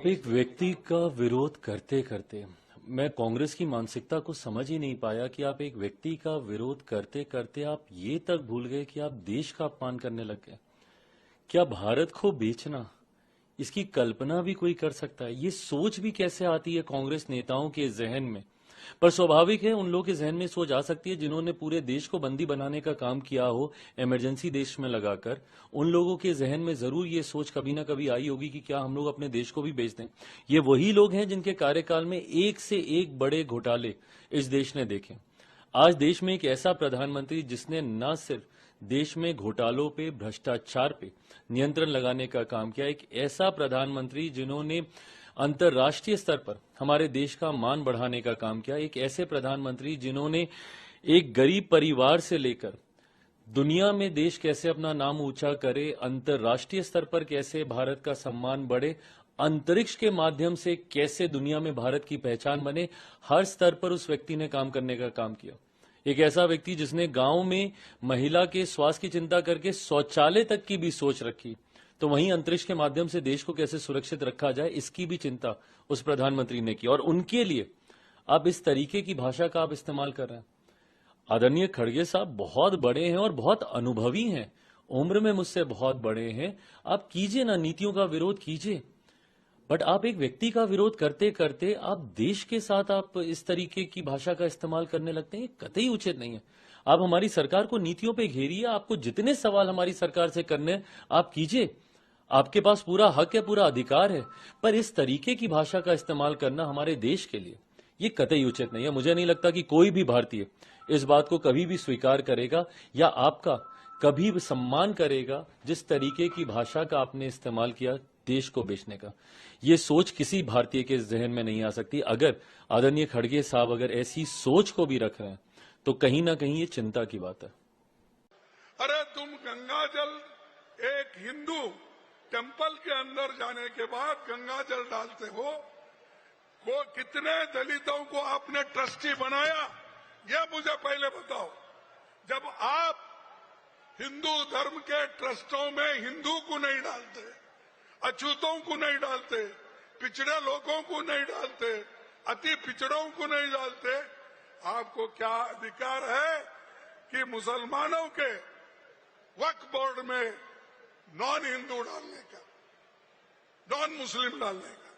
आप एक व्यक्ति का विरोध करते करते मैं कांग्रेस की मानसिकता को समझ ही नहीं पाया कि आप एक व्यक्ति का विरोध करते करते आप ये तक भूल गए कि आप देश का अपमान करने लग गए। क्या भारत को बेचना, इसकी कल्पना भी कोई कर सकता है? ये सोच भी कैसे आती है कांग्रेस नेताओं के जहन में? पर स्वाभाविक है, उन लोगों के जहन में सोच आ सकती है जिन्होंने पूरे देश को बंदी बनाने का काम किया हो इमरजेंसी देश में लगाकर। उन लोगों के जहन में जरूर ये सोच कभी ना कभी आई होगी कि क्या हम लोग अपने देश को भी बेच दें। ये वही लोग हैं जिनके कार्यकाल में एक से एक बड़े घोटाले इस देश ने देखे। आज देश में एक ऐसा प्रधानमंत्री जिसने न सिर्फ देश में घोटालों पे, भ्रष्टाचार पे नियंत्रण लगाने का काम किया, एक ऐसा प्रधानमंत्री जिन्होंने अंतर्राष्ट्रीय स्तर पर हमारे देश का मान बढ़ाने का काम किया, एक ऐसे प्रधानमंत्री जिन्होंने एक गरीब परिवार से लेकर दुनिया में देश कैसे अपना नाम ऊंचा करे, अंतर्राष्ट्रीय स्तर पर कैसे भारत का सम्मान बढ़े, अंतरिक्ष के माध्यम से कैसे दुनिया में भारत की पहचान बने, हर स्तर पर उस व्यक्ति ने काम करने का काम किया। एक ऐसा व्यक्ति जिसने गांव में महिला के स्वास्थ्य की चिंता करके शौचालय तक की भी सोच रखी, तो वहीं अंतरिक्ष के माध्यम से देश को कैसे सुरक्षित रखा जाए, इसकी भी चिंता उस प्रधानमंत्री ने की। और उनके लिए अब इस तरीके की भाषा का आप इस्तेमाल कर रहे हैं। आदरणीय खड़गे साहब बहुत बड़े हैं और बहुत अनुभवी हैं, उम्र में मुझसे बहुत बड़े हैं। आप कीजिए ना, नीतियों का विरोध कीजिए, बट आप एक व्यक्ति का विरोध करते करते आप देश के साथ आप इस तरीके की भाषा का इस्तेमाल करने लगते हैं, ये कतई उचित नहीं है। आप हमारी सरकार को नीतियों पे घेरिए, आपको जितने सवाल हमारी सरकार से करने आप कीजिए, आपके पास पूरा हक है, पूरा अधिकार है, पर इस तरीके की भाषा का इस्तेमाल करना हमारे देश के लिए ये कतई उचित नहीं है। मुझे नहीं लगता कि कोई भी भारतीय इस बात को कभी भी स्वीकार करेगा या आपका कभी भी सम्मान करेगा जिस तरीके की भाषा का आपने इस्तेमाल किया देश को बेचने का। ये सोच किसी भारतीय के जहन में नहीं आ सकती। अगर आदरणीय खड़गे साहब अगर ऐसी सोच को भी रख रहे हैं तो कहीं ना कहीं ये चिंता की बात है। अरे तुम गंगा जल एक हिंदू टेंपल के अंदर जाने के बाद गंगा जल डालते हो, वो कितने दलितों को आपने ट्रस्टी बनाया, यह मुझे पहले बताओ। जब आप हिंदू धर्म के ट्रस्टों में हिंदू को नहीं डालते, अछूतों को नहीं डालते, पिछड़े लोगों को नहीं डालते, अति पिछड़ों को नहीं डालते, आपको क्या अधिकार है कि मुसलमानों के वक्फ बोर्ड में नॉन हिंदू डालने का, नॉन मुस्लिम डालने का?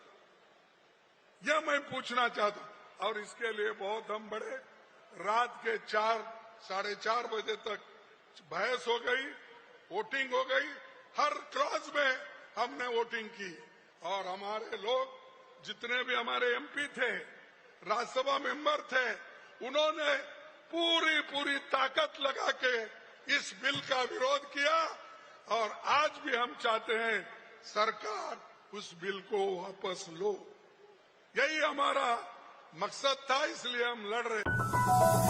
यह मैं पूछना चाहता हूं। और इसके लिए बहुत हम बड़े, रात के 4-4:30 बजे तक बहस हो गई, वोटिंग हो गई, हर क्लास में हमने वोटिंग की। और हमारे लोग जितने भी हमारे एमपी थे, राज्यसभा मेंबर थे, उन्होंने पूरी ताकत लगा के इस बिल का विरोध किया। और आज भी हम चाहते हैं सरकार उस बिल को वापस लो। यही हमारा मकसद था, इसलिए हम लड़ रहे हैं।